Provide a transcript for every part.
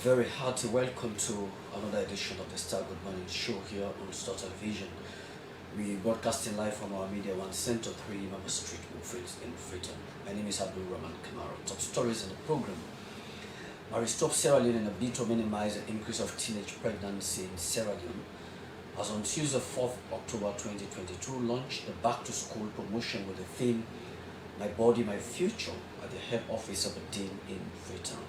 very hearty welcome to another edition of the Star Good Morning Show here on Star Television. We broadcasting live from our Media One Center, 3 Member Street, in Freetown. My name is Abdul Rahman Kamara. Top stories in the program. Mary stopped Sierra Leone in a bid to minimize the increase of teenage pregnancy in Sierra Leone. As on Tuesday, 4th October 2022, launched the Back to School promotion with the theme My Body, My Future at the head office of the Dean in Freetown.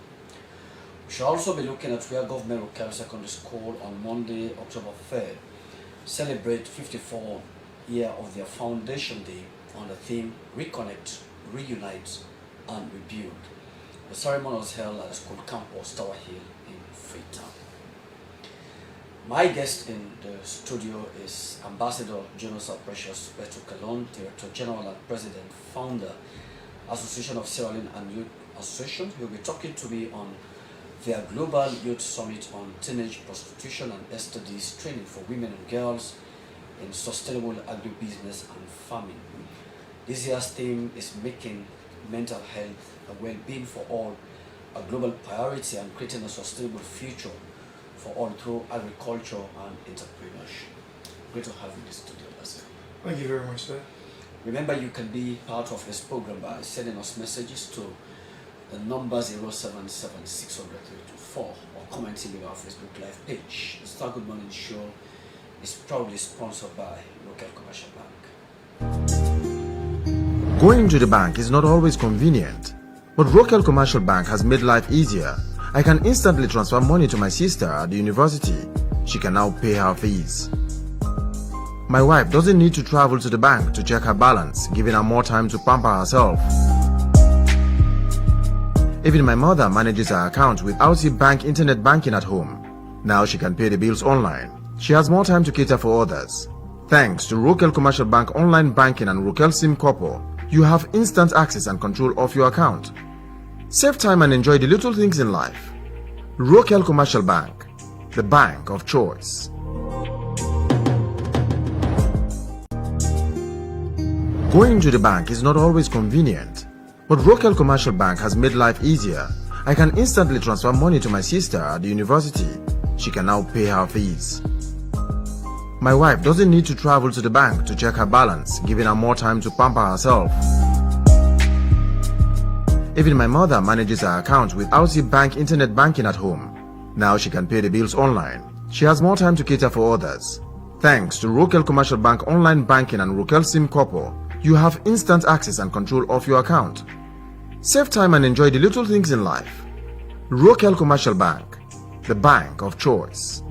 We shall also be looking at where Government Rukari Secondary School on Monday, October 3rd, celebrate 54 year of their foundation day on the theme Reconnect, Reunite and Rebuild. The ceremony was held at the school campus, Tower Hill in Freetown. My guest in the studio is Ambassador Jonosa Precious Beto Kalon, Director General and President, Founder, Association of Sierra Leone and Youth Association. He will be talking to me on their Global Youth Summit on Teenage Prostitution and STDs Training for Women and Girls in Sustainable Agribusiness and Farming. This year's theme is making mental health and well-being for all a global priority and creating a sustainable future for all through agriculture and entrepreneurship. Great to have you in the studio, Ambassador. Thank you very much, sir. Remember, you can be part of this program by sending us messages to the number 077-600-324 or commenting on our Facebook Live page. The Star Good Morning Show is proudly sponsored by Local Commercial Bank. Going to the bank is not always convenient, but Rokel Commercial Bank has made life easier. I can instantly transfer money to my sister at the university. She can now pay her fees. My wife doesn't need to travel to the bank to check her balance, giving her more time to pamper herself. Even my mother manages her account with OutSea Bank internet banking at home. Now she can pay the bills online. She has more time to cater for others. Thanks to Rokel Commercial Bank online banking and Rokel SIM Corpo, you have instant access and control of your account. Save time and enjoy the little things in life. Rokel Commercial Bank, the bank of choice. Going to the bank is not always convenient, but Rokel Commercial Bank has made life easier. I can instantly transfer money to my sister at the university. She can now pay her fees. My wife doesn't need to travel to the bank to check her balance, giving her more time to pamper herself. Even my mother manages her account with OutSea Bank internet banking at home. Now she can pay the bills online. She has more time to cater for others. Thanks to Rokel Commercial Bank online banking and Rokel SIM Corpo, you have instant access and control of your account. Save time and enjoy the little things in life. Rokel Commercial Bank, the bank of choice.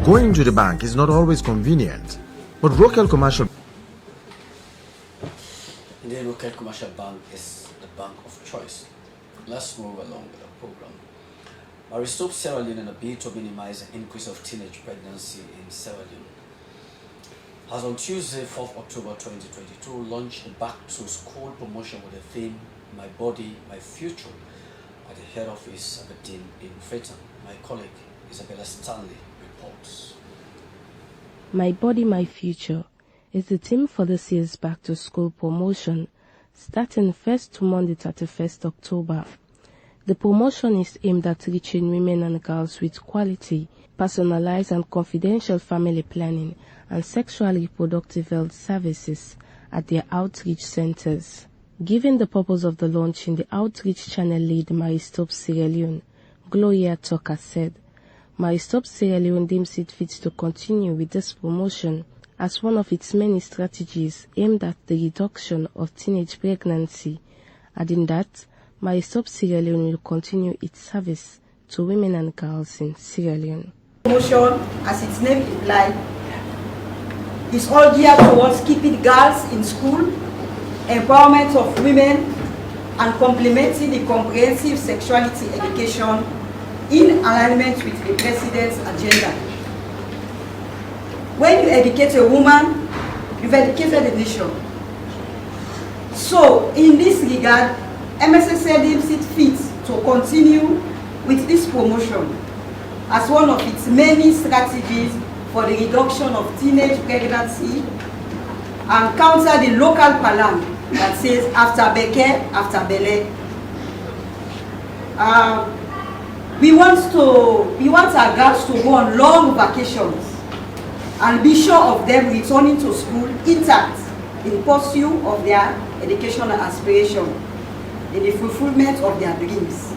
Going to the bank is not always convenient, but Rokel Commercial Indeed, Rokel Commercial Bank is the bank of choice. Let's move along with the program. Mary stopped Sierra Leone in a bid to minimize the increase of teenage pregnancy in Sierra Leone. As on Tuesday, 4th October 2022, launched the Back to School promotion with the theme My Body, My Future at the head office of the Dean in Freetown. My colleague Isabella Stanley reports. My Body, My Future is the theme for this year's Back to School promotion, starting 1st to Monday 31st October. The promotion is aimed at reaching women and girls with quality, personalized and confidential family planning and sexual reproductive health services at their outreach centers. Given the purpose of the launch in the outreach channel lead Maristop Sierra Leone, Gloria Tucker said, Maristop Sierra Leone deems it fit to continue with this promotion as one of its many strategies aimed at the reduction of teenage pregnancy, adding that Maristop Sierra Leone will continue its service to women and girls in Sierra Leone. Promotion, as its name implies, is all geared towards keeping girls in school, empowerment of women, and complementing the comprehensive sexuality education in alignment with the President's agenda. When you educate a woman, you've educated a nation. So, in this regard, MSSL deems it fit to continue with this promotion as one of its many strategies for the reduction of teenage pregnancy and counter the local plan that says after Beke, after Bele. We want our girls to go on long vacations and be sure of them returning to school intact in pursuit of their educational aspiration, in the fulfillment of their dreams.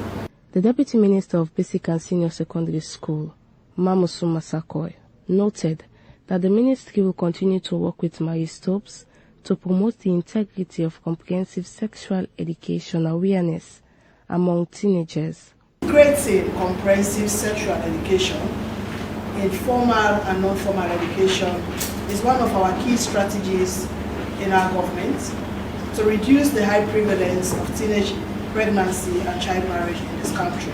The Deputy Minister of Basic and Senior Secondary School, Mamusu Masakoy, noted that the ministry will continue to work with Maristopes to promote the integrity of comprehensive sexual education awareness among teenagers. Creating comprehensive sexual education in formal and non-formal education is one of our key strategies in our government to reduce the high prevalence of teenage pregnancy and child marriage in this country.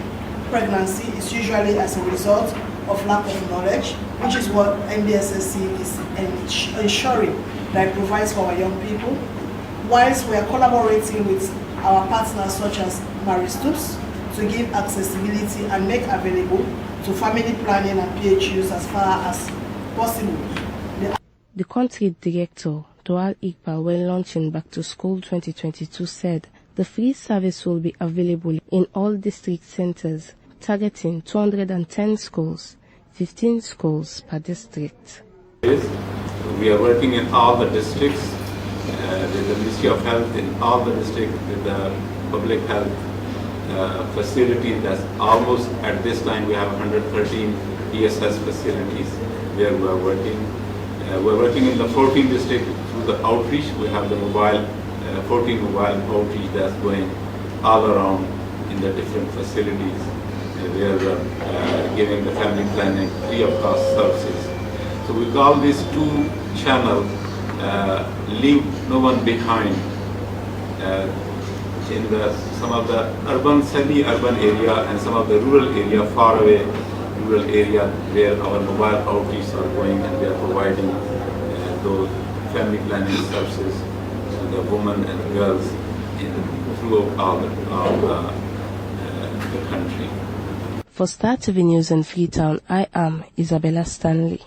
Pregnancy is usually as a result of lack of knowledge, which is what MBSSC is ensuring that it provides for our young people, whilst we are collaborating with our partners such as Maristopes to give accessibility and make available to family planning and PHUs as far as possible. The country director, Doal Iqbal, when launching Back to School 2022, said the free service will be available in all district centers, targeting 210 schools, 15 schools per district. We are working in all the districts with the Ministry of Health in all the districts with the public health facility. That's almost at this time we have 113 ESS facilities where we are working. We're working in the 14 districts through the outreach. We have the 14 mobile outreach that's going all around in the different facilities. We are giving the family planning free of cost services. So we call these two channels leave no one behind in some of the urban, semi-urban area and some of the rural area, far away rural area where our mobile outreach are going, and we are providing those family planning services to the women and girls throughout all the country. For Star TV News in Freetown, I am Isabella Stanley.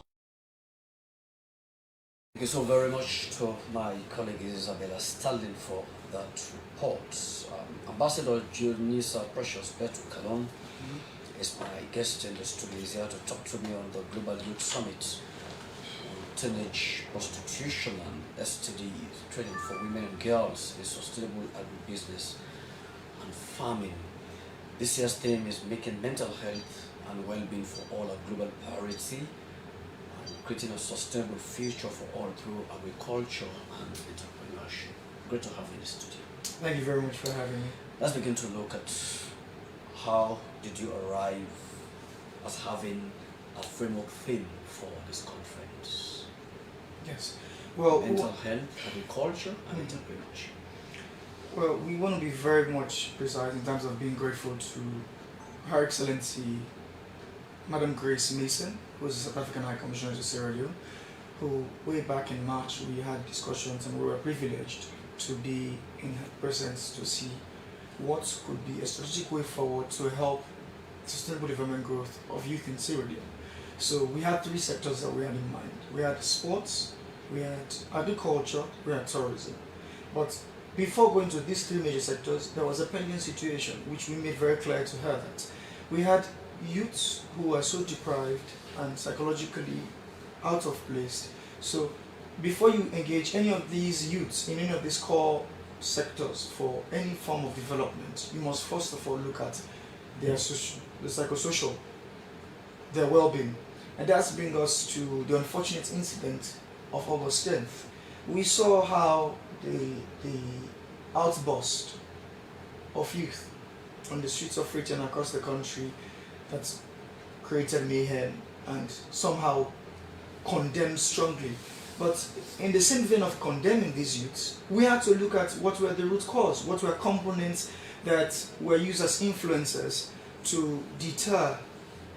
Thank you so very much to my colleague Isabella Stanley for that report. Ambassador Junisa Precious Betu Kalon is my guest in the studio. He's here to talk to me on the Global Youth Summit on teenage prostitution and STD training for women and girls in sustainable agribusiness and farming. This year's theme is making mental health and well-being for all a global priority, creating a sustainable future for all through agriculture and entrepreneurship. Great to have you in the studio. Thank you very much for having me. Let's begin to look at how did you arrive as having a framework theme for this conference? Yes. Well, mental health, agriculture, and entrepreneurship. Well, we want to be very much precise in terms of being grateful to Her Excellency Madam Grace Mason, who is the South African High Commissioner to Sierra Leone, who way back in March we had discussions and we were privileged to be in her presence to see what could be a strategic way forward to help sustainable development growth of youth in Sierra Leone. So we had three sectors that we had in mind. We had sports, we had agriculture, we had tourism. But before going to these three major sectors, there was a pending situation which we made very clear to her that we had youths who were so deprived and psychologically out of place. So before you engage any of these youths in any of these core sectors for any form of development, you must first of all look at their social, the psychosocial, their well-being. And that's brings us to the unfortunate incident of August 10th. We saw how the outburst of youth on the streets of Freetown across the country that created mayhem and somehow condemned strongly. But in the same vein of condemning these youths, we had to look at what were the root cause, what were components that were used as influencers to deter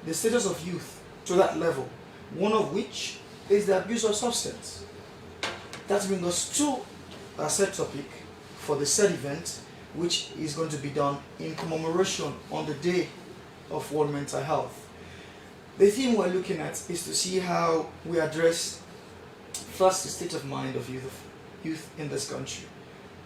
the status of youth to that level, one of which is the abuse of substance. That brings us to our set topic for the said event, which is going to be done in commemoration on the Day of World Mental Health. The theme we're looking at is to see how we address first the state of mind of youth in this country.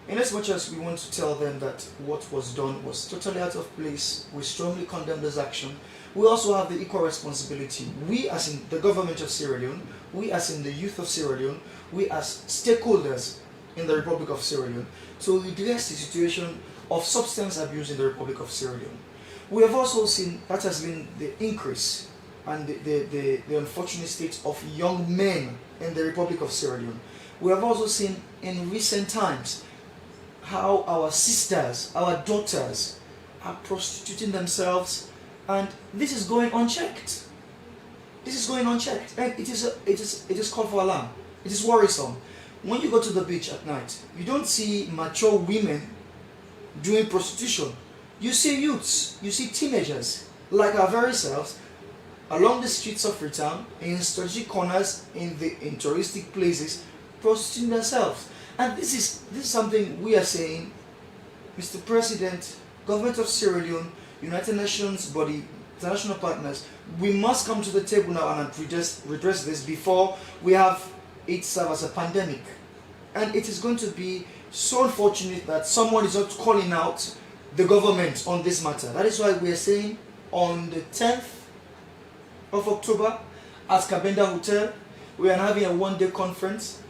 In as much as we want to tell them that what was done was totally out of place, we strongly condemn this action. We also have the equal responsibility. We as in the government of Sierra Leone, we as in the youth of Sierra Leone, we as stakeholders in the Republic of Sierra Leone, to redress the situation of substance abuse in the Republic of Sierra Leone. We have also seen that has been the increase and the unfortunate state of young men in the Republic of Sierra Leone. We have also seen in recent times how our sisters, our daughters are prostituting themselves, and this is going unchecked. This is going unchecked, and it is called for alarm. It is worrisome. When you go to the beach at night, you don't see mature women doing prostitution. You see youths, you see teenagers, like our very selves, along the streets of Freetown, in strategic corners, in touristic places, prostituting themselves. And this is something we are saying, Mr. President, Government of Sierra Leone, United Nations body, international partners, we must come to the table now and redress this before we have it serve as a pandemic. And it is going to be so unfortunate that someone is not calling out the government on this matter. That is why we are saying on the 10th of October at Kabenda Hotel, we are having a one-day conference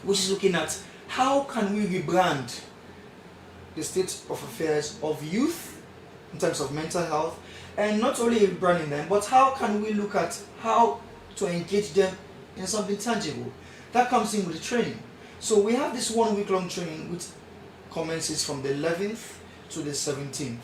which is looking at how can we rebrand the state of affairs of youth in terms of mental health, and not only rebranding them, but how can we look at how to engage them in something tangible. That comes in with the training. So we have this 1 week long training which commences from the 11th to the 17th.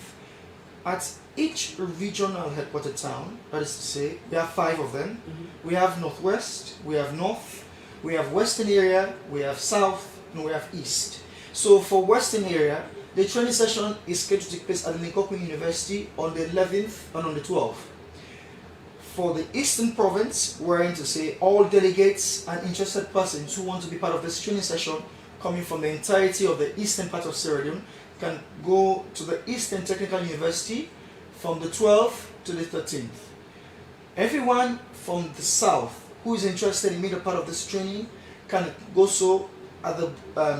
At each regional headquarter town, that is to say, we have 5 of them. We have Northwest, we have North, we have Western area, we have South, and we have East. So for Western area, the training session is scheduled to take place at the Linkoku University on the 11th and on the 12th. For the Eastern Province, we're going to say all delegates and interested persons who want to be part of this training session coming from the entirety of the eastern part of Sierra Leone can go to the Eastern Technical University from the 12th to the 13th. Everyone from the south who is interested in being a part of this training can go so at the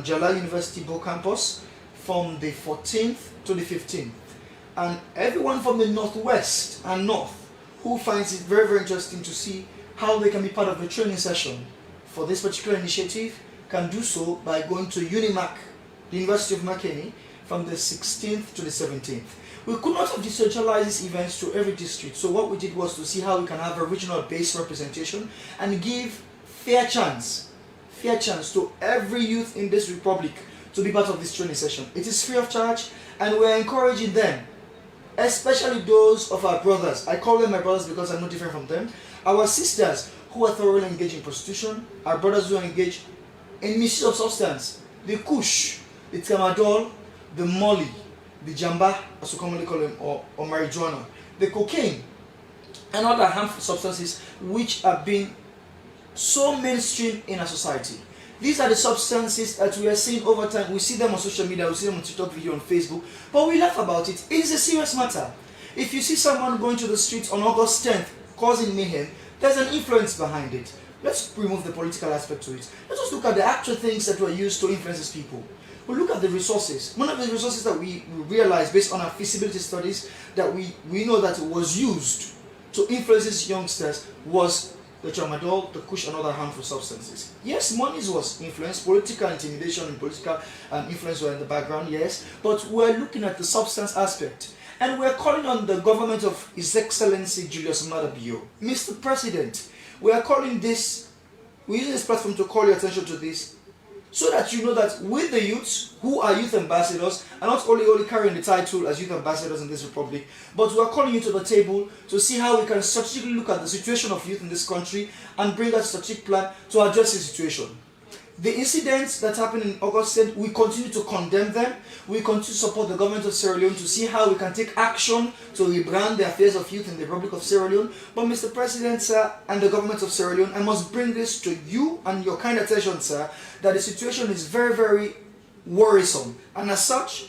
Jala University Bo Campus from the 14th to the 15th. And everyone from the northwest and north who finds it very, very interesting to see how they can be part of the training session for this particular initiative can do so by going to UNIMAC, the University of Makeni, from the 16th to the 17th. We could not have decentralized these events to every district, so what we did was to see how we can have a regional-based representation and give fair chance to every youth in this republic to be part of this training session. It is free of charge, and we're encouraging them, especially those of our brothers. I call them my brothers because I'm not different from them. Our sisters who are thoroughly engaged in prostitution, our brothers who are engaged in misuse of substance, the kush, the tramadol, the molly, the jamba, as we commonly call them, or marijuana, the cocaine, and other harmful substances which are being so mainstream in our society. These are the substances that we are seeing over time. We see them on social media, we see them on TikTok video, on Facebook, but we laugh about it. It is a serious matter. If you see someone going to the streets on August 10th causing mayhem, there's an influence behind it. Let's remove the political aspect to it. Let's just look at the actual things that were used to influence these people. We look at the resources. One of the resources that we realized based on our feasibility studies that we know that was used to influence these youngsters was the tramadol, the kush, and other harmful substances. Yes, money was influence, political intimidation and political influence were in the background, yes, but we're looking at the substance aspect. And we're calling on the government of His Excellency Julius Maada Bio. Mr. President, we are calling this, we're using this platform to call your attention to this, so that you know that with the youths who are youth ambassadors, and not only carrying the title as youth ambassadors in this republic, but we are calling you to the table to see how we can strategically look at the situation of youth in this country and bring a strategic plan to address the situation. The incidents that happened in August 10th, we continue to condemn them. We continue to support the government of Sierra Leone to see how we can take action to rebrand the affairs of youth in the Republic of Sierra Leone. But Mr. President, sir, and the government of Sierra Leone, I must bring this to you and your kind attention, sir, that the situation is very, very worrisome. And as such,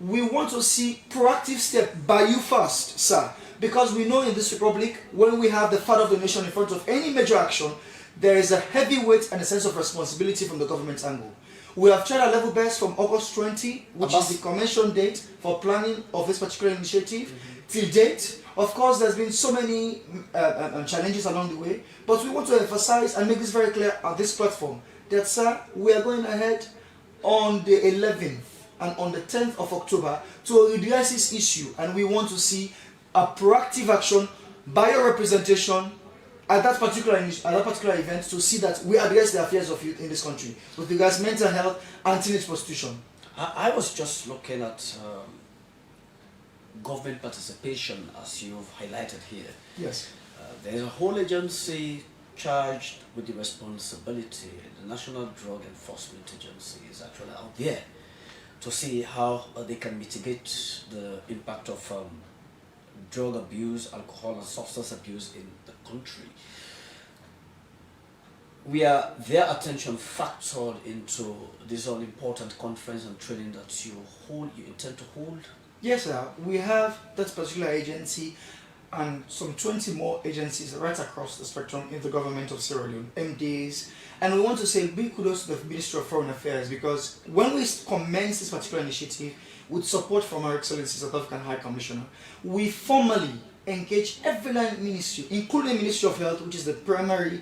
we want to see proactive step by you first, sir. Because we know in this republic, when we have the father of the nation in front of any major action, there is a heavy weight and a sense of responsibility from the government angle. We have tried our level best from August 20, which is the convention date for planning of this particular initiative, till date. Of course, there's been so many challenges along the way, but we want to emphasize and make this very clear on this platform that, sir, we are going ahead on the 11th and on the 10th of October to address this issue, and we want to see a proactive action by your representation at that particular event to see that we address the affairs of youth in this country with regards to mental health and teenage prostitution. I was just looking at government participation, as you've highlighted here. Yes. There's a whole agency charged with the responsibility. The National Drug Enforcement Agency is actually out there to see how they can mitigate the impact of drug abuse, alcohol and substance abuse in the country. Their attention factored into this all-important conference and training that you intend to hold? Yes, sir. We have that particular agency and some 20 more agencies right across the spectrum in the government of Sierra Leone, MDs, and we want to say big kudos to the Ministry of Foreign Affairs, because when we commenced this particular initiative with support from Her Excellency South African High Commissioner, we formally engaged every line ministry, including the Ministry of Health, which is the primary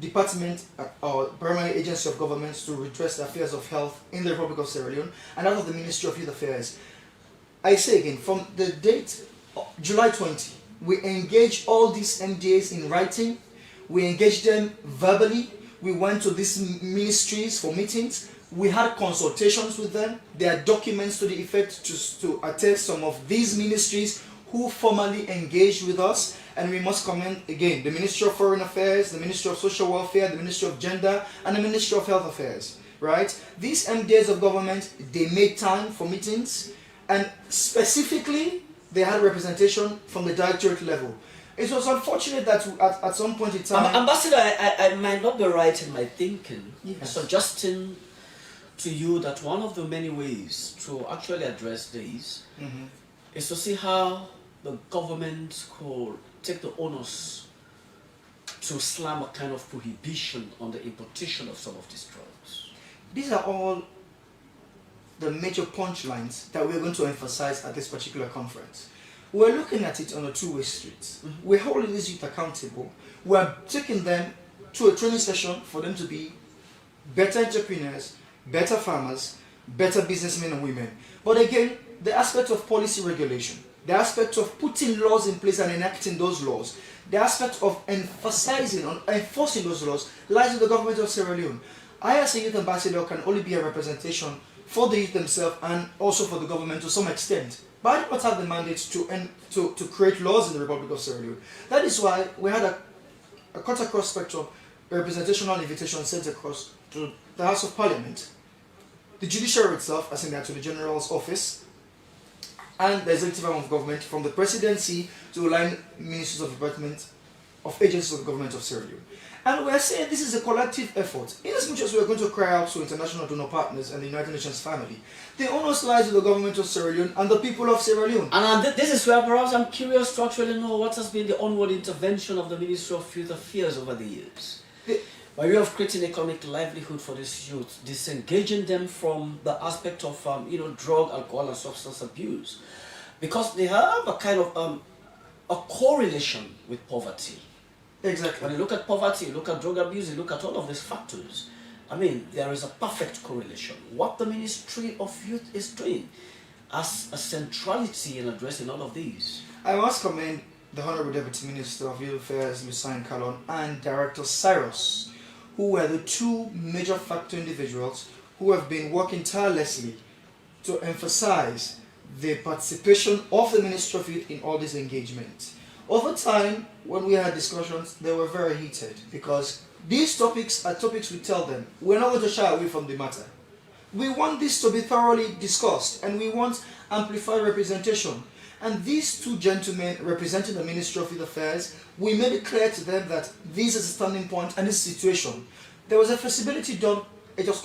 department or primary agency of government to redress the affairs of health in the Republic of Sierra Leone, and out of the Ministry of Youth Affairs. I say again, from the date July 20, we engage all these MDAs in writing, we engage them verbally, we went to these ministries for meetings, we had consultations with them. There are documents to the effect to attest some of these ministries who formally engaged with us, and we must commend again the Ministry of Foreign Affairs, the Ministry of Social Welfare, the Ministry of Gender, and the Ministry of Health Affairs, right? These MDAs of government, they made time for meetings, and specifically, they had representation from the directorate level. It was unfortunate that at some point in time... Ambassador, I might not be right in my thinking, yes, suggesting to you that one of the many ways to actually address these is to see how the government could take the onus to slam a kind of prohibition on the importation of some of these drugs. These are all the major punchlines that we're going to emphasize at this particular conference. We're looking at it on a two-way street. We're holding these youth accountable. We're taking them to a training session for them to be better entrepreneurs, better farmers, better businessmen and women. But again, the aspect of policy regulation, the aspect of putting laws in place and enacting those laws, the aspect of emphasizing on enforcing those laws lies with the government of Sierra Leone. I, as a youth ambassador, can only be a representation for the youth themselves and also for the government to some extent. But I do not have the mandate to create laws in the Republic of Sierra Leone. That is why we had a cut across spectrum representational invitation sent across to the House of Parliament, the judiciary itself, as in the Attorney General's office, and the executive arm of government, from the presidency to line ministers of department of agencies of the government of Sierra Leone. And we are saying this is a collective effort. In as much as we are going to cry out to international donor partners and the United Nations family, the onus lies with the government of Sierra Leone and the people of Sierra Leone. And this is where perhaps I'm curious to actually know what has been the onward intervention of the Ministry of Youth Affairs over the years. By way of creating economic livelihood for these youth, disengaging them from the aspect of drug, alcohol and substance abuse, because they have a kind of a correlation with poverty. Exactly. When you look at poverty, you look at drug abuse, you look at all of these factors, I mean, there is a perfect correlation. What the Ministry of Youth is doing as a centrality in addressing all of these. I must commend the Honorable Deputy Minister of Youth Affairs, Lucien Calon, and Director Cyrus, who were the two major factor individuals who have been working tirelessly to emphasize the participation of the Ministry of Youth in all these engagements. Over time, when we had discussions, they were very heated because these topics are topics we tell them, we're not going to shy away from the matter. We want this to be thoroughly discussed and we want amplified representation. And these two gentlemen representing the Ministry of Youth Affairs, we made it clear to them that this is a standing point and this situation. There was a feasibility done, it was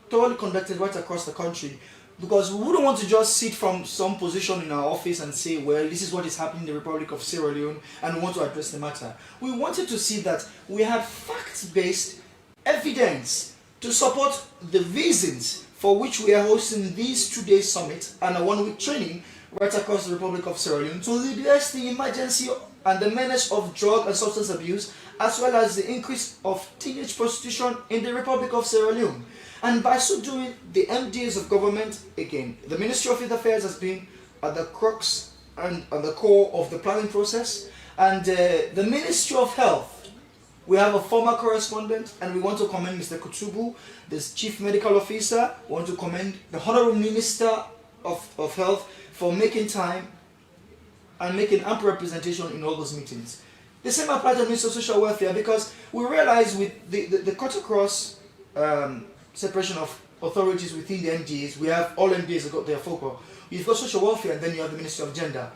thoroughly conducted right across the country because we wouldn't want to just sit from some position in our office and say, well, this is what is happening in the Republic of Sierra Leone and we want to address the matter. We wanted to see that we had fact-based evidence to support the reasons for which we are hosting these 2-day summit and a 1-week training right across the Republic of Sierra Leone to address the emergency and the menace of drug and substance abuse, as well as the increase of teenage prostitution in the Republic of Sierra Leone. And by so doing, the MDAs of government, again, the Ministry of Youth Affairs has been at the crux and at the core of the planning process, and the Ministry of Health, we have a former correspondent, and we want to commend Mr. Kutubu, this Chief Medical Officer. We want to commend the Honorable Minister of Health for making time and making ample representation in all those meetings. The same applies to the Ministry of Social Welfare, because we realize with the cut across separation of authorities within the MDAs, we have all MDAs that got their focus. You've got social welfare, and then you have the Ministry of Gender.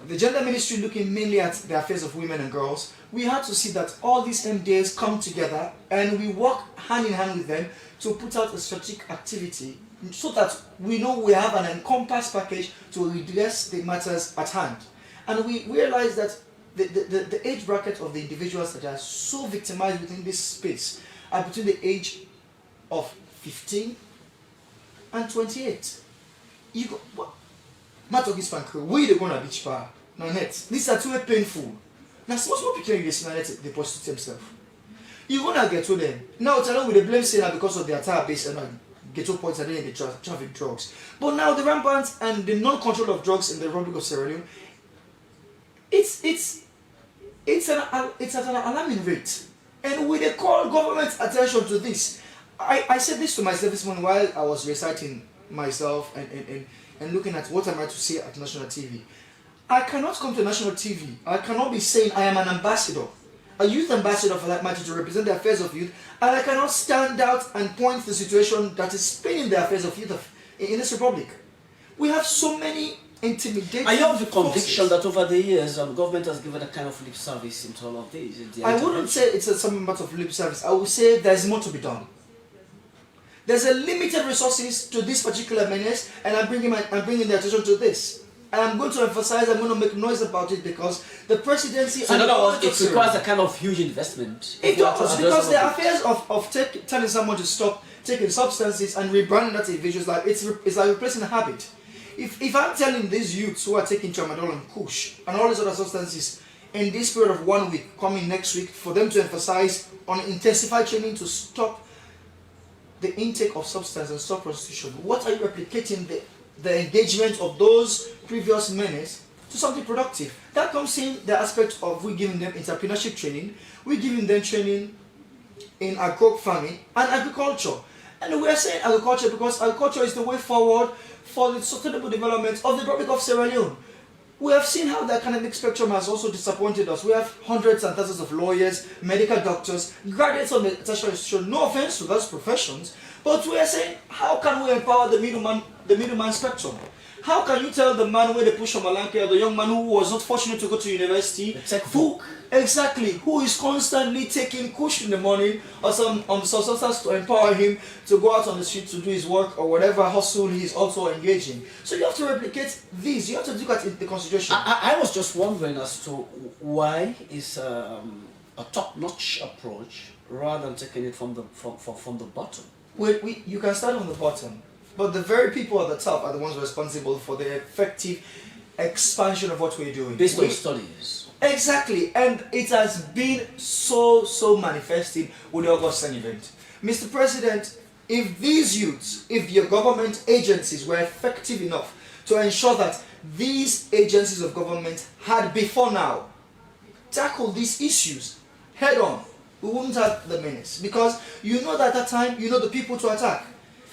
The Gender Ministry looking mainly at the affairs of women and girls. We had to see that all these MDAs come together and we work hand in hand with them to put out a strategic activity so that we know we have an encompassed package to address the matters at hand. And we realize that the age bracket of the individuals that are so victimized within this space are between the age of 15 and 28. You go, what? Matogis Pankro, we the gonna beach bar, no net. These are too painful. Now, suppose more people in this they prostitute themselves. You're gonna get to them. Now, tell them with the blame saying that because of their tire base and ghetto points and then they traffic drugs. But now the rampant and the non-control of drugs in the Republic of Sierra Leone, it's at an alarming rate. And we they call government attention to this. I said this to myself this morning while I was reciting myself and looking at what am I to say at national TV. I cannot come to national TV. I cannot be saying I am an ambassador, a youth ambassador for that matter, to represent the affairs of youth, and I cannot stand out and point to the situation that is spinning the affairs of youth in this republic. We have so many intimidating Are you of the conviction forces. that over the years government has given a kind of lip service into all of this? I wouldn't say it's some matter of lip service. I would say there's more to be done. There's a limited resources to this particular menace, and I'm bringing the attention to this. And I'm going to emphasize, I'm going to make noise about it because the presidency... So in other words, it requires a kind of huge investment. It does, because the affairs of telling someone to stop taking substances and rebranding that individual, it's like replacing a habit. If I'm telling these youths who are taking tramadol and kush and all these other substances in this period of 1 week, coming next week, for them to emphasize on intensified training to stop the intake of substance and stop prostitution, what are you replicating the engagement of those previous menace to something productive? That comes in the aspect of we giving them entrepreneurship training, we giving them training in agro farming and agriculture. And we are saying agriculture because agriculture is the way forward for the sustainable development of the Republic of Sierra Leone. We have seen how the academic spectrum has also disappointed us. We have hundreds and thousands of lawyers, medical doctors, graduates of the tertiary institution. No offense to those professions, but we are saying, how can we empower the middleman spectrum? How can you tell the man where they push on Malanke, or the young man who was not fortunate to go to university, who is constantly taking kush in the morning or some substance to empower him to go out on the street to do his work or whatever hustle he is also engaging. So you have to replicate these. You have to look at the consideration. I was just wondering as to why is a top-notch approach rather than taking it from the bottom. You can start from the bottom, but the very people at the top are the ones responsible for the effective expansion of what we're doing. Based on studies. Exactly, and it has been so manifested with the Augustine event. Mr. President, if these youths, if your government agencies were effective enough to ensure that these agencies of government had before now tackled these issues head on, we wouldn't have the menace, because you know that at that time you know the people to attack.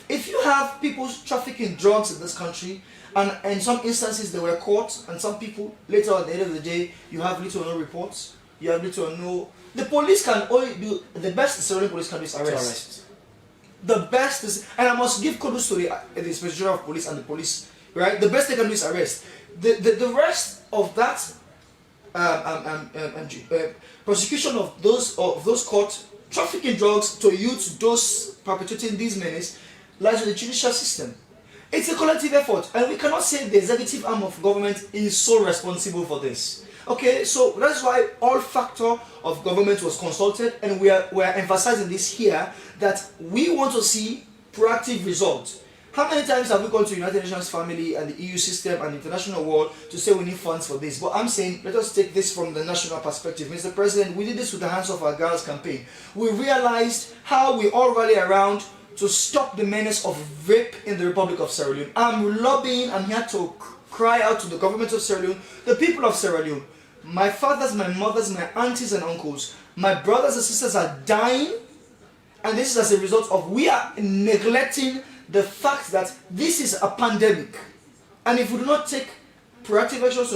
If you have people trafficking drugs in this country, and in some instances they were caught, and some people later at the end of the day you have little or no reports, you have little or no. The police can only do the best. The Sierra Leone police can do is arrest. The best is, and I must give kudos to the Inspector General of Police and the police. Right, the best they can do is arrest. The rest of that prosecution of those caught trafficking drugs to youth, those perpetuating these menaces, lies with the judicial system. It's a collective effort, and we cannot say the executive arm of government is so responsible for this. Okay, so that's why all factor of government was consulted, and we are emphasizing this here, that we want to see proactive results. How many times have we gone to United Nations family and the EU system and the international world to say we need funds for this? But I'm saying, let us take this from the national perspective. Mr. President, we did this with the Hands Off Our Girls campaign. We realized how we all rally around to stop the menace of rape in the Republic of Sierra Leone. I'm lobbying, I'm here to cry out to the government of Sierra Leone, the people of Sierra Leone. My fathers, my mothers, my aunties and uncles, my brothers and sisters are dying, and this is as a result of we are neglecting the fact that this is a pandemic. And if we do not take proactive actions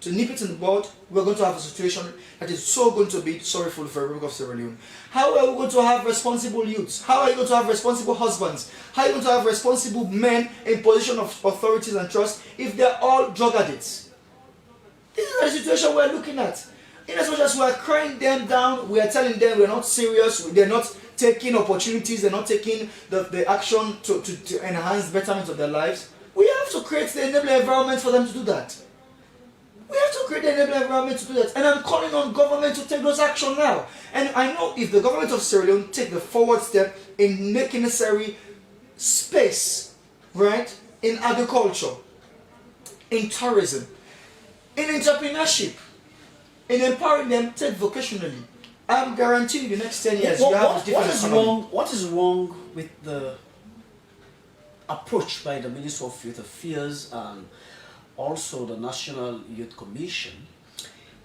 to nip it in the bud, we're going to have a situation that is so going to be sorrowful for the Republic of Sierra Leone. How are we going to have responsible youths? How are you going to have responsible husbands? How are you going to have responsible men in position of authorities and trust if they're all drug addicts? This is the situation we're looking at. In as much as we're crying them down, we are telling them we're not serious, they're not taking opportunities, they're not taking the action to enhance the betterment of their lives. We have to create the enabling environment for them to do that. We have to create the enabling environment to do that. And I'm calling on government to take those action now. And I know if the government of Sierra Leone take the forward step in making necessary space, right, in agriculture, in tourism, in entrepreneurship, in empowering them, take vocationally, I'm guaranteeing the next 10 years you have a different economy. What is wrong with the approach by the Minister of Youth Affairs and also the National Youth Commission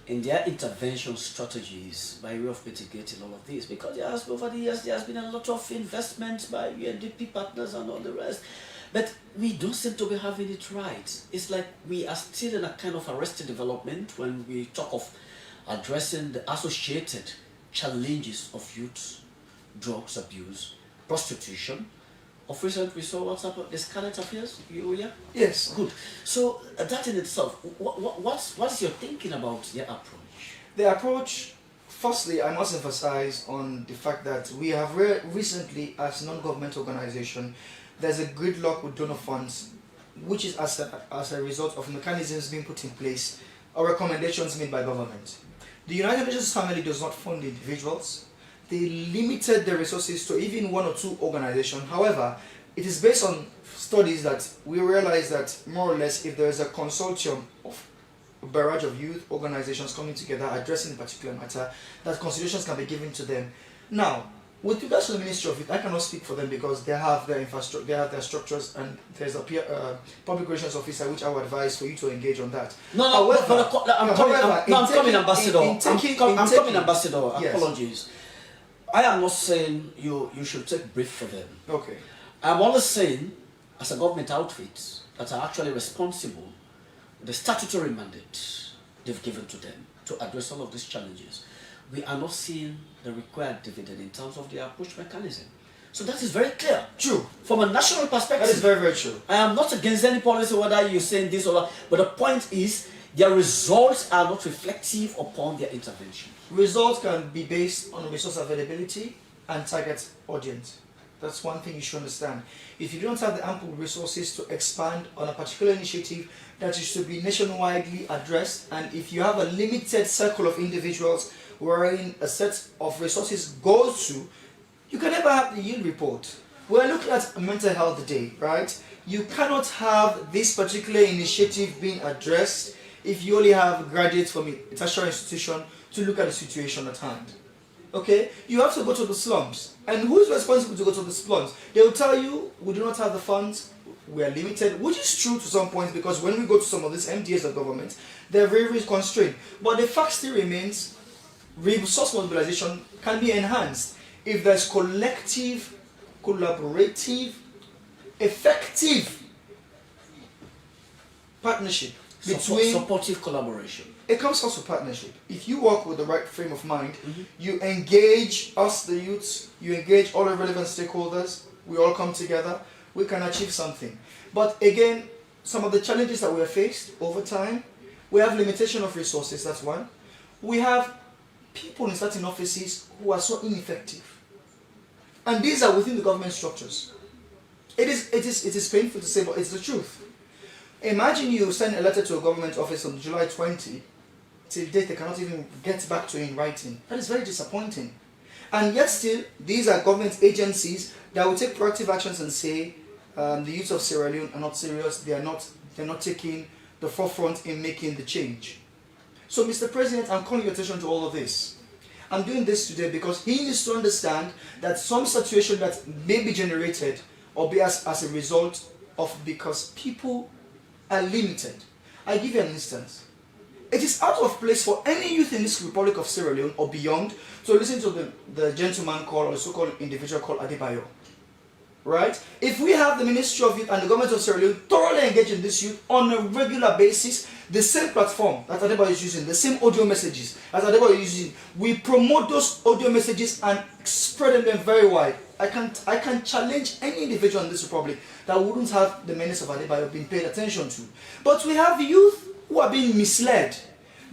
in their intervention strategies by way of mitigating all of this? Because over the years there has been a lot of investment by UNDP partners and all the rest, but we don't seem to be having it right. It's like we are still in a kind of arrested development when we talk of addressing the associated challenges of youth, drugs abuse, prostitution. Of recent we saw what's happened, the Scarlet Affairs, yeah? Yes. Good. So that in itself, what's your thinking about their approach? The approach, firstly, I must emphasize on the fact that we have recently, as a non-government organization, there's a gridlock with donor funds, which is as a result of mechanisms being put in place or recommendations made by government. The United Nations family does not fund individuals. They limited the resources to even 1 or 2 organizations. However, it is based on studies that we realize that more or less if there is a consortium of a barrage of youth organizations coming together addressing a particular matter, that considerations can be given to them. Now, with regards to the Ministry of Youth, I cannot speak for them because they have their infrastructure, they have their structures, and there's a public relations officer which I would advise for you to engage on that. I'm coming, Ambassador. I'm coming, Ambassador. Yes. Apologies. I am not saying you should take brief for them. Okay. I'm only saying, as a government outfit, that are actually responsible, the statutory mandate they've given to them to address all of these challenges, we are not seeing the required dividend in terms of the approach mechanism. So that is very clear. True. From a national perspective. That is very, very true. I am not against any policy, whether you're saying this or that, but the point is, their results are not reflective upon their intervention. Results can be based on resource availability and target audience. That's one thing you should understand. If you don't have the ample resources to expand on a particular initiative that is to be nationwidely addressed, and if you have a limited circle of individuals wherein a set of resources goes to, you can never have the yield report. We're looking at mental health today, right? You cannot have this particular initiative being addressed if you only have graduates from a tertiary institution to look at the situation at hand. Okay? You have to go to the slums. And who is responsible to go to the slums? They will tell you, we do not have the funds, we are limited, which is true to some points because when we go to some of these MDAs of government, they're very, very constrained. But the fact still remains, resource mobilization can be enhanced if there's collective, collaborative, effective partnership between supportive collaboration. It comes also partnership. If you work with the right frame of mind, you engage us, the youths, you engage all the relevant stakeholders, we all come together, we can achieve something. But again, some of the challenges that we are faced over time, we have limitation of resources, that's one. We have people in certain offices who are so ineffective. And these are within the government structures. It is painful to say, but it's the truth. Imagine you send a letter to a government office on July 20, till date they cannot even get back to you in writing. That is very disappointing. And yet still, these are government agencies that will take proactive actions and say the youth of Sierra Leone are not serious, they're not taking the forefront in making the change. So Mr. President, I'm calling your attention to all of this. I'm doing this today because he needs to understand that some situation that may be generated or be as a result of because people are limited. I give you an instance. It is out of place for any youth in this Republic of Sierra Leone or beyond to listen to the gentleman called or the so-called individual called Adebayo. Right? If we have the Ministry of Youth and the government of Sierra Leone thoroughly engaged in this youth on a regular basis, the same platform that Adebayo is using, the same audio messages as Adebayo is using, we promote those audio messages and spread them very wide. I can challenge any individual in this republic that wouldn't have the menace of Adebayo being paid attention to. But we have youth who are being misled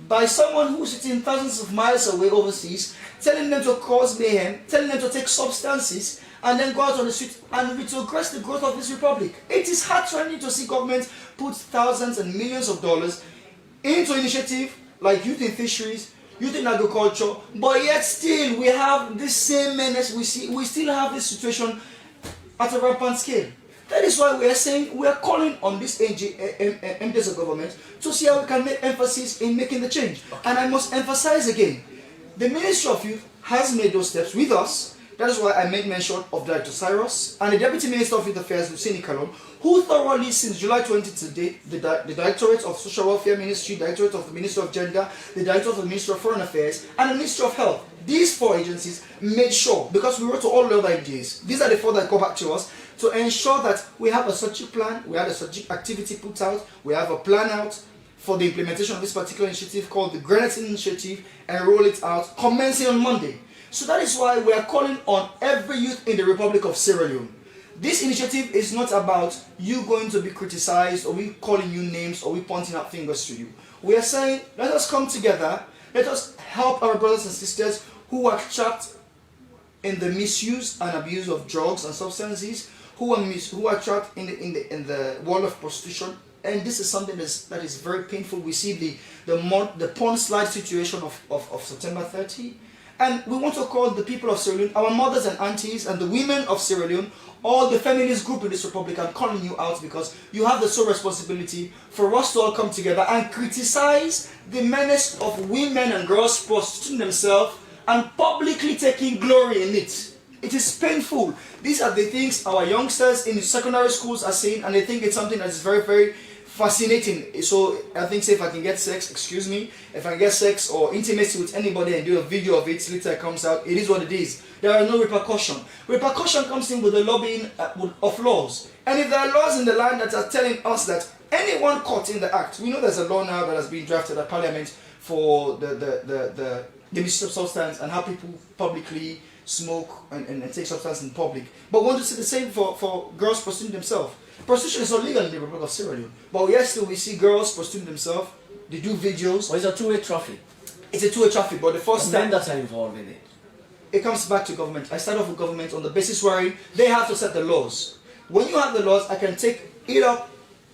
by someone who's sitting thousands of miles away overseas, telling them to cause mayhem, telling them to take substances, and then go out on the street and retrogress the growth of this republic. It is heart-rending to see government put thousands and millions of dollars into initiatives like youth in fisheries, youth in agriculture, but yet still we have this same menace. We still have this situation at a rampant scale. That is why we are saying we are calling on this MDs of government to see how we can make emphasis in making the change. Okay. And I must emphasize again, the Ministry of Youth has made those steps with us. That is why I made mention of Director Cyrus and the Deputy Minister of Youth Affairs, Lucini Kalom, who thoroughly, since July 20 to date, the Directorate of Social Welfare Ministry, Directorate of the Ministry of Gender, the Directorate of the Ministry of Foreign Affairs, and the Ministry of Health. These four agencies made sure, because we wrote to all the other MDs, these are the four that go back to us, to ensure that we have a strategic plan, we have a strategic activity put out, we have a plan out for the implementation of this particular initiative called the Granite Initiative, and roll it out commencing on Monday. So that is why we are calling on every youth in the Republic of Sierra Leone. This initiative is not about you going to be criticized or we calling you names or we pointing out fingers to you. We are saying, let us come together, let us help our brothers and sisters who are trapped in the misuse and abuse of drugs and substances, who are trapped in the world of prostitution. And this is something that is very painful. We see the porn slide situation of September 30. And we want to call the people of Sierra Leone, our mothers and aunties and the women of Sierra Leone, all the feminist group in this republic, I'm calling you out because you have the sole responsibility for us to all come together and criticize the menace of women and girls prostituting themselves and publicly taking glory in it. It is painful. These are the things our youngsters in the secondary schools are saying, and they think it's something that is very, very fascinating. So I think, say, if I can get sex, excuse me, if I can get sex or intimacy with anybody and do a video of it, later it comes out, it is what it is. There are no repercussion. Repercussion comes in with the lobbying of laws. And if there are laws in the land that are telling us that anyone caught in the act, we know there's a law now that has been drafted at Parliament for the misuse of substance and how people publicly smoke and take substance in public. But we want to see the same for girls prostituting themselves. Prostitution is not legal in the Republic of Sierra Leone, but yes, still we see girls prostituting themselves. They do videos. Well, it's a two-way traffic. It's a two-way traffic, but the first step that are involved in it comes back to government. I start off with government on the basis where they have to set the laws. When you have the laws, I can take it up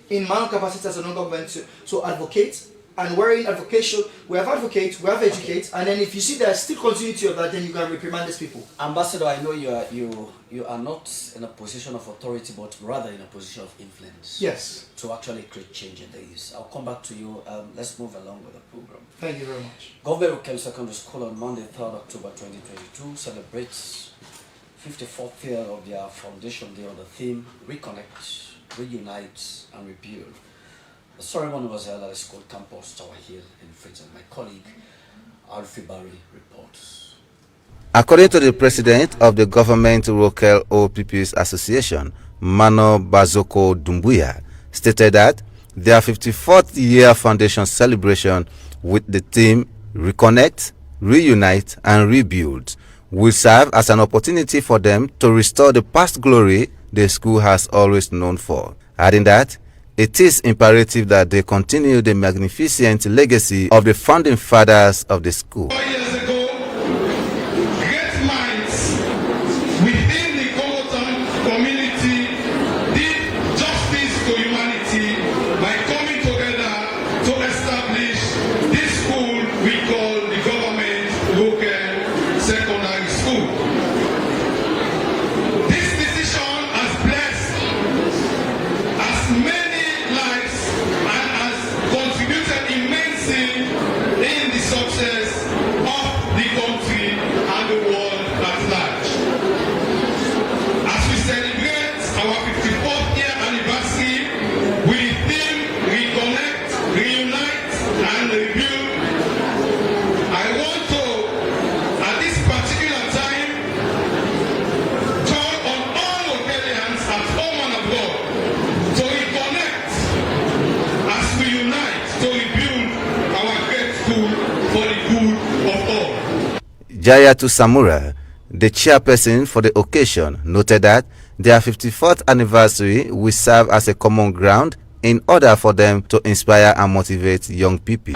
in my own capacity as a non-government to advocate. And wherein advocation, we have advocate, we have educate, and then if you see there's still continuity of that, then you can reprimand these people. Ambassador, I know you are not in a position of authority, but rather in a position of influence. Yes. To actually create change in the youth. I'll come back to you. Let's move along with the program. Thank you very much. Government Rokel Secondary School on Monday, 3rd October 2022 celebrates 54th year of their foundation day on the theme Reconnect, Reunite, and Rebuild. The ceremony was held at the school campus, Tower Hill in Freetown. My colleague, Alfie Barry, reports. According to the president of the Government Rokel Old Pupils Association, Mano Bazoko Dumbuya, stated that their 54th year foundation celebration with the theme Reconnect, Reunite, and Rebuild will serve as an opportunity for them to restore the past glory the school has always known for, adding that it is imperative that they continue the magnificent legacy of the founding fathers of the school. 4 years ago, great minds within the Comoton community Jayatu Samura, the chairperson for the occasion, noted that their 54th anniversary will serve as a common ground in order for them to inspire and motivate young people.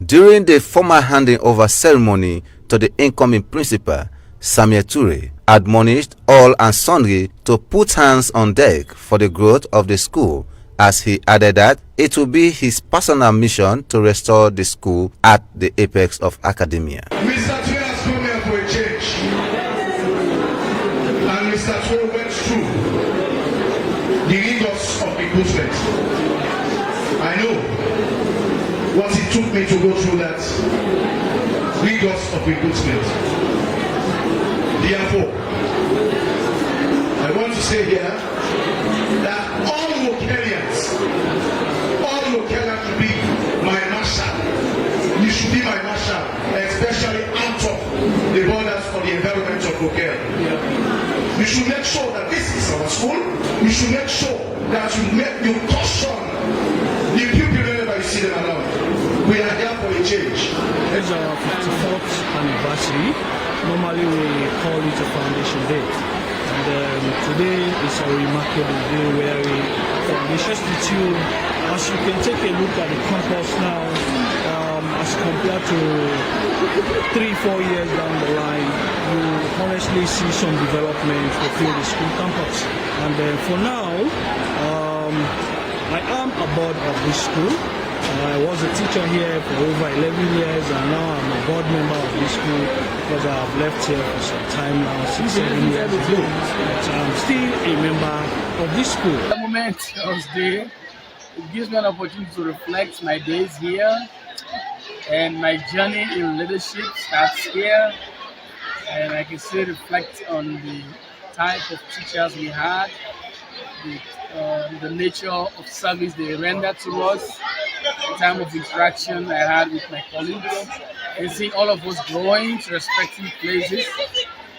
During the formal handing over ceremony to the incoming principal, Samia Ture admonished all and sundry to put hands on deck for the growth of the school, as he added that it will be his personal mission to restore the school at the apex of academia. Mr. Ture has come here for a change, and Mr. Ture went through the rigors of recruitment. I know what it took me to go through that rigors of recruitment. Therefore, I want to say here that all Rokelians should be my marshal. You should be my marshal, especially out of the borders of the environment of Rokel. You should make sure that this is our school. You should make sure that you caution the pupil whenever you see them around. We are here for a change. It's our 54th anniversary. Normally we call it a foundation day. And today is a remarkable day where we foundation with you. As you can take a look at the campus now, as compared to 3-4 years down the line, you honestly see some development within the school campus. And for now, I am a board of this school. I was a teacher here for over 11 years, and now I'm a board member of this school because I have left here for some time now, 6-7 years ago. But I'm still a member of this school. The moment I was there, it gives me an opportunity to reflect my days here, and my journey in leadership starts here. And I can still reflect on the type of teachers we had, the nature of service they rendered to us, the time of interaction I had with my colleagues, and see all of us growing to respective places.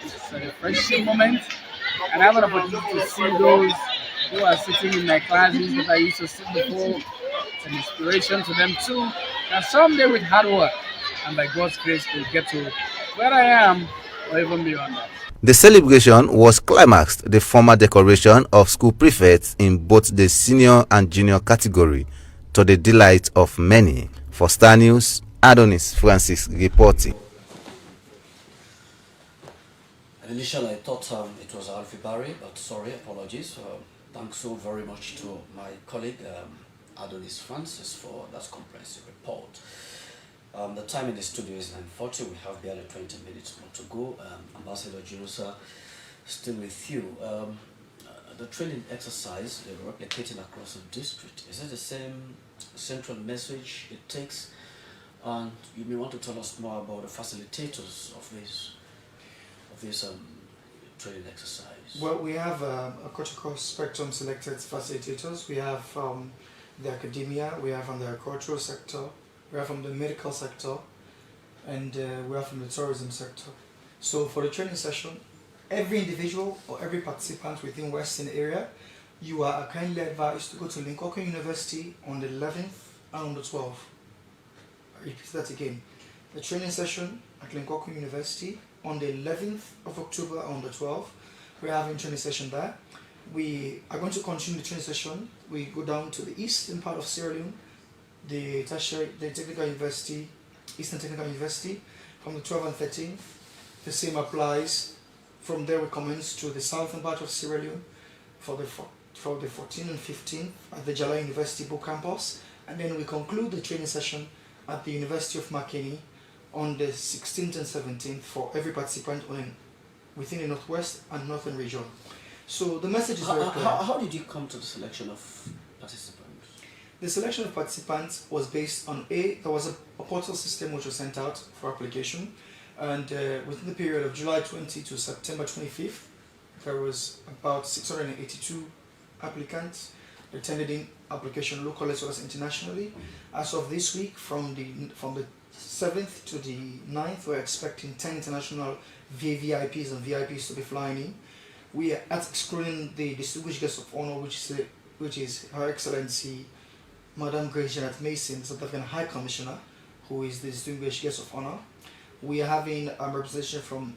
It's a refreshing moment, and I have an opportunity to see those who are sitting in my classes that I used to sit before. It's an inspiration to them too, that someday with hard work and by God's grace we'll get to where I am or even beyond that. The celebration was climaxed the formal decoration of school prefects in both the senior and junior category, to the delight of many. For Star News, Adonis Francis reporting. Initially, I thought it was Alfie Barry, but sorry, apologies. Thanks so very much to my colleague Adonis Francis for that comprehensive report. The time in the studio is 9:40. We have barely 20 minutes more to go. Ambassador Jirusa, still with you. The training exercise they're replicating across the district, is it the same central message it takes? And you may want to tell us more about the facilitators of this training exercise. Well, we have across spectrum selected facilitators. We have the academia, we have from the agricultural sector, we have from the medical sector, and we have from the tourism sector. So for the training session, every individual or every participant within Western area, you are kindly advised to go to Lincoln University on the 11th and on the 12th. I repeat that again. The training session at Lincoln University on the 11th of October and on the 12th. We're having a training session there. We are going to continue the training session. We go down to the eastern part of Sierra Leone, the Technical University, Eastern Technical University, from the 12th and 13th. The same applies. From there we commence to the southern part of Sierra Leone. for the 14th and 15th at the Jala University Book Campus, and then we conclude the training session at the University of Makeni on the 16th and 17th for every participant within the Northwest and Northern region. So the message is very clear. How did you come to the selection of participants? The selection of participants was based on there was a portal system which was sent out for application, and within the period of July 20 to September 25th, there was about 682 applicants attended in application locally as well as internationally. As of this week, from the 7th to the 9th, we're expecting 10 international VVIPs and VIPs to be flying in. We are excluding the distinguished guest of honor, which is Her Excellency Madam Grace Janet Mason, the South African High Commissioner, who is the distinguished guest of honor. We are having representation from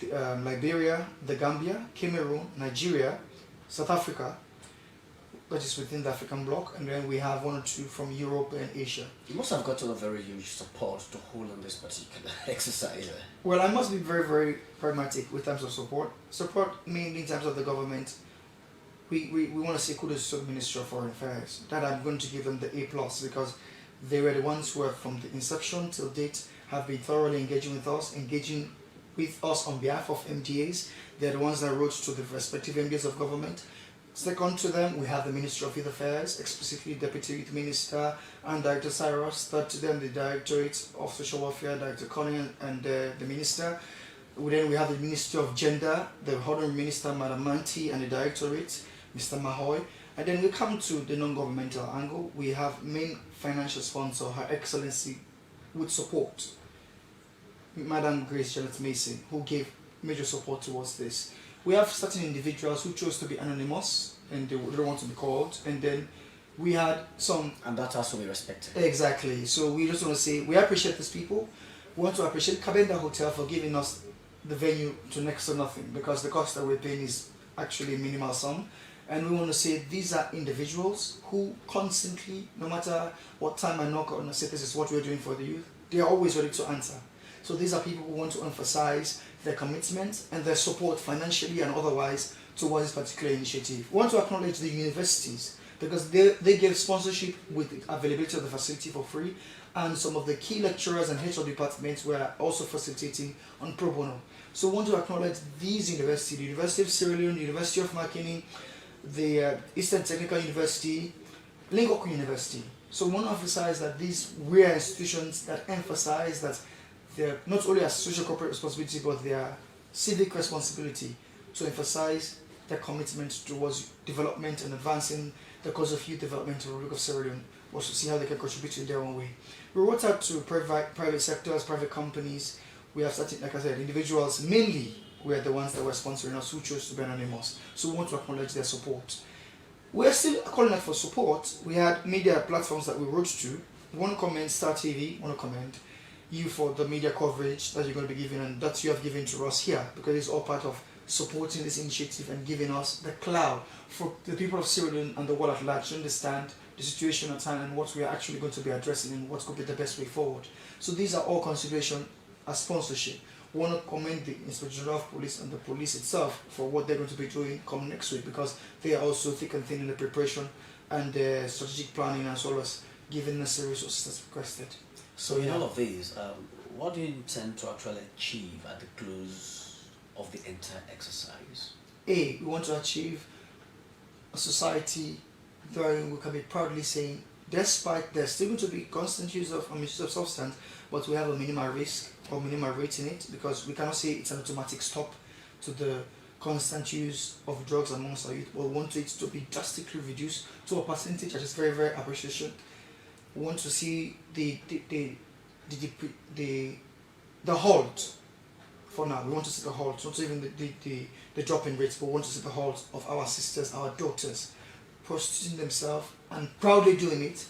Liberia, the Gambia, Cameroon, Nigeria, South Africa, that is within the African bloc, and then we have 1 or 2 from Europe and Asia. You must have gotten a very huge support to hold on this particular exercise. Well, I must be very, very pragmatic with terms of support. Support mainly in terms of the government. We want to say kudos to the Ministry of Foreign Affairs, that I'm going to give them the A+, because they were the ones who, from the inception till date, have been thoroughly engaging with us on behalf of MDAs. They're the ones that wrote to the respective MDAs of government. Second to them, we have the Ministry of Youth Affairs, explicitly Deputy Youth Minister and Director Cyrus. Third to them, the Directorate of Social Welfare, Director Connie and the Minister. Then we have the Ministry of Gender, the Honourable Minister, Madam Manti, and the Directorate, Mr. Mahoy. And then we come to the non-governmental angle. We have main financial sponsor, Her Excellency, with support, Madam Grace Janet Mason, who gave major support towards this. We have certain individuals who chose to be anonymous and they don't want to be called, and then we had some... And that has to be respected. Exactly. So we just want to say, we appreciate these people. We want to appreciate Kabenda Hotel for giving us the venue to next to nothing, because the cost that we're paying is actually a minimal sum. And we want to say these are individuals who constantly, no matter what time I knock on and say this is what we're doing for the youth, they are always ready to answer. So these are people who want to emphasize their commitment and their support financially and otherwise towards this particular initiative. We want to acknowledge the universities, because they give sponsorship with the availability of the facility for free, and some of the key lecturers and heads of departments were also facilitating on pro bono. So we want to acknowledge these universities: the University of Sierra Leone, the University of Makeni, the Eastern Technical University, Lingoku University. So we want to emphasize that these were institutions that emphasize that they're not only a social corporate responsibility, but their civic responsibility to emphasize their commitment towards development and advancing the cause of youth development in the Republic of Sierra Leone, was to see how they can contribute in their own way. We wrote out to private sectors, private companies. We have certain, like I said, individuals mainly were the ones that were sponsoring us who chose to be anonymous. So we want to acknowledge their support. We're still calling out for support. We had media platforms that we wrote to. We want to commend Star TV, we want to commend you for the media coverage that you're going to be giving and that you have given to us here, because it's all part of supporting this initiative and giving us the cloud for the people of Sierra Leone and the world at large to understand the situation at hand and what we are actually going to be addressing and what could be the best way forward. So these are all consideration as sponsorship. We want to commend the Inspector General of Police and the police itself for what they're going to be doing come next week, because they are also thick and thin in the preparation and the strategic planning, as well as giving necessary resources as requested. So in all of these, what do you intend to actually achieve at the close of the entire exercise? We want to achieve a society wherein we can be proudly saying, despite there's still going to be constant use of misuse of substance, but we have a minimal risk or minimal rate in it, because we cannot say it's an automatic stop to the constant use of drugs amongst our youth. We want it to be drastically reduced to a percentage that is very, very appreciation. We want to see the halt for now. We want to see the halt, not even the drop in rates, but we want to see the halt of our sisters, our daughters, prostituting themselves and proudly doing it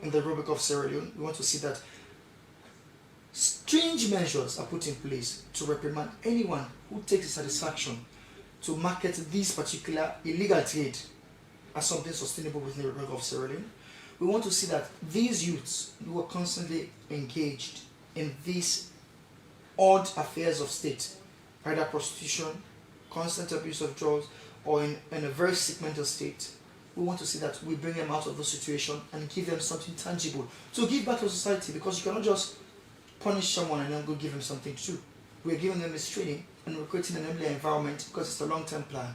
in the Republic of Sierra Leone. We want to see that strange measures are put in place to reprimand anyone who takes the satisfaction to market this particular illegal trade as something sustainable within the Republic of Sierra Leone. We want to see that these youths who are constantly engaged in these odd affairs of state, either prostitution, constant abuse of drugs, or in a very sick mental state, we want to see that we bring them out of the situation and give them something tangible to give back to society, because you cannot just punish someone and then go give them something to do. We're giving them this training and we're creating an enabling environment because it's a long-term plan.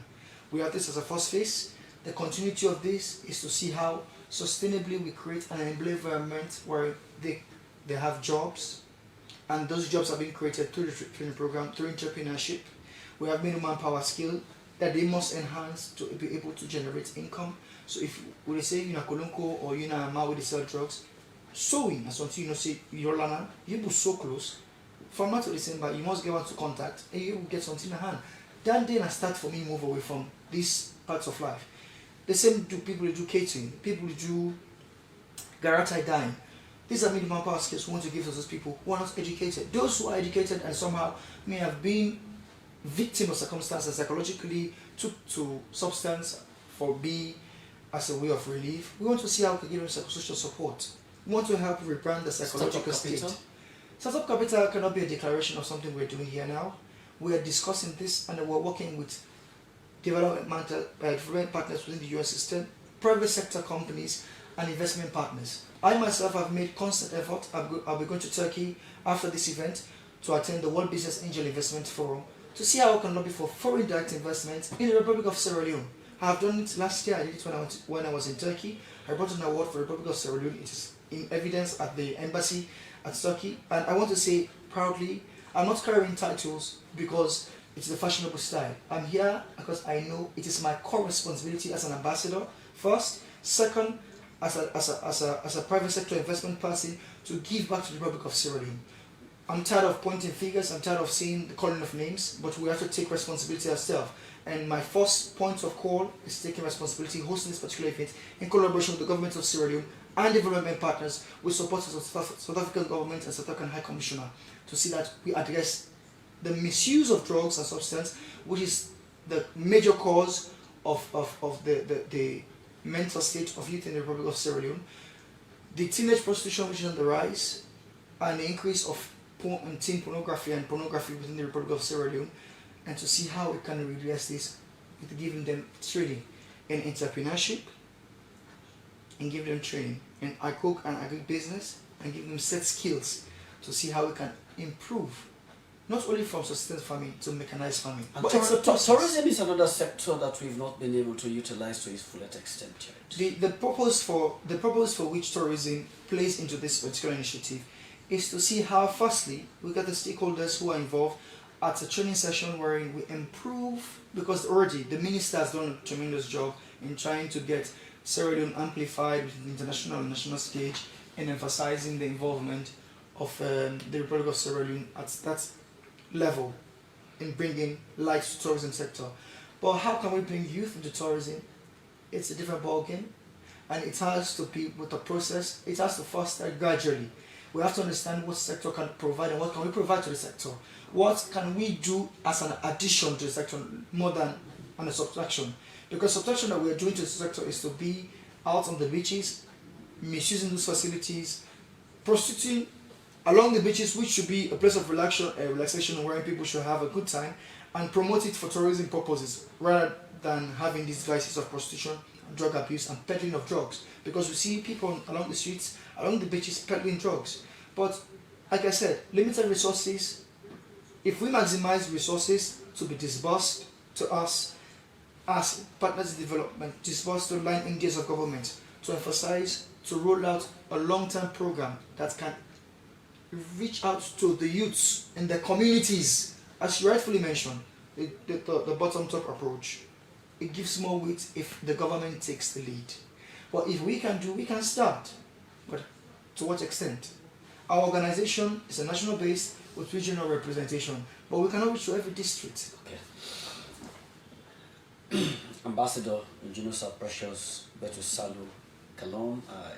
We have this as a first phase. The continuity of this is to see how sustainably we create an enabling environment where they have jobs, and those jobs are being created through the training program, through entrepreneurship. We have minimum power skill that they must enhance to be able to generate income. So if we say you're Kolonko or you're Maui, they sell drugs, sewing, as until you know, say you're Lana, you be so close. From not to December, you must get one to contact and you will get something in hand. That then I start for me move away from these parts of life. The same do people who do catering, people who do garage dyeing. These are minimum power skills we want to give to those people who are not educated. Those who are educated and somehow may have been victim of circumstances, psychologically took to substance for B as a way of relief. We want to see how we can give them psychosocial support. We want to help rebrand the psychological state. Startup capital cannot be a declaration of something we're doing here now. We are discussing this and we're working with development partners within the US system, private sector companies, and investment partners. I myself have made constant effort. I'll be going to Turkey after this event to attend the World Business Angel Investment Forum to see how I can lobby for foreign direct investment in the Republic of Sierra Leone. I have done it last year. I did it when I was in Turkey. I brought an award for the Republic of Sierra Leone. It is in evidence at the embassy at Turkey. And I want to say proudly, I'm not carrying titles because it's the fashionable style. I'm here because I know it is my core responsibility as an ambassador, first. Second, as a private sector investment person, to give back to the Republic of Sierra Leone. I'm tired of pointing figures, I'm tired of seeing the calling of names, but we have to take responsibility ourselves. And my first point of call is taking responsibility, hosting this particular event in collaboration with the government of Sierra Leone and development partners with support of South African government and South African High Commissioner to see that we address the misuse of drugs and substance, which is the major cause of the mental state of youth in the Republic of Sierra Leone, the teenage prostitution which is on the rise, and the increase of teen pornography and pornography within the Republic of Sierra Leone, and to see how we can redress this with giving them training in entrepreneurship, and give them training in agro and agribusiness, and give them set skills to see how we can improve not only from sustained farming to mechanized farming. And but tourism is another sector that we've not been able to utilize to its fullest extent yet. The purpose for which tourism plays into this particular initiative is to see how, firstly, we get the stakeholders who are involved at a training session wherein we improve, because already the minister has done a tremendous job in trying to get Sierra Leone amplified with the international and national stage and emphasizing the involvement of the Republic of Sierra Leone at that level in bringing light to the tourism sector. But how can we bring youth into tourism? It's a different ballgame, and it has to be with a process. It has to first start gradually. We have to understand what sector can provide and what can we provide to the sector. What can we do as an addition to the sector more than a subtraction? Because subtraction that we are doing to the sector is to be out on the beaches, misusing those facilities, prostituting along the beaches, which should be a place of relaxation where people should have a good time, and promote it for tourism purposes rather than having these vices of prostitution, drug abuse, and peddling of drugs. Because we see people along the streets, along the beaches, peddling drugs. But like I said, limited resources. If we maximize resources to be disbursed to us as partners in development, disbursed to line Indians of government, to emphasize, to roll out a long-term program that can reach out to the youths in the communities, as you rightfully mentioned, the bottom-top approach. It gives more weight if the government takes the lead. But if we can start. But to what extent? Our organization is a national base with regional representation, but we cannot reach to every district. Okay. Ambassador Injinusa Precious Betu Salu Kalon, I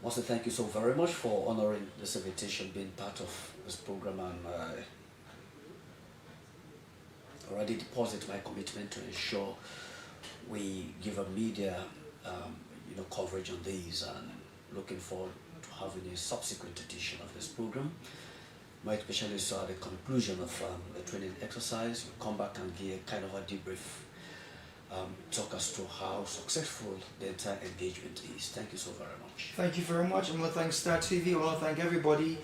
want to thank you so very much for honoring this invitation, being part of this program, and I already deposit my commitment to ensure we give a media coverage on these, and looking forward to having a subsequent edition of this program. My specialists are at the conclusion of the training exercise. We'll come back and give kind of a debrief talk us through how successful the entire engagement is. Thank you so very much. Thank you very much. I want to thank Star TV. I want to thank everybody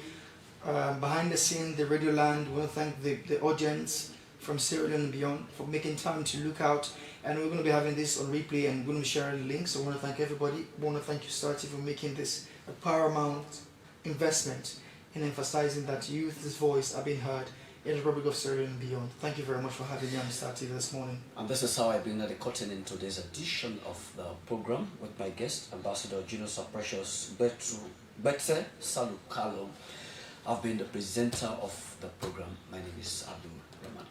behind the scene, the Radio Land. I want to thank the audience from Sierra Leone and beyond for making time to look out. And we're going to be having this on replay and we're going to be sharing the links. So I want to thank everybody. I want to thank you, Star TV, for making this a paramount investment in emphasizing that youth's voice are being heard in the Republic of Sierra Leone and beyond. Thank you very much for having me on Star TV this morning. And this is how I bring the curtain in today's edition of the program with my guest, Ambassador Julius Precious Betse Salukalo. I've been the presenter of the program. My name is Abdul Rahman.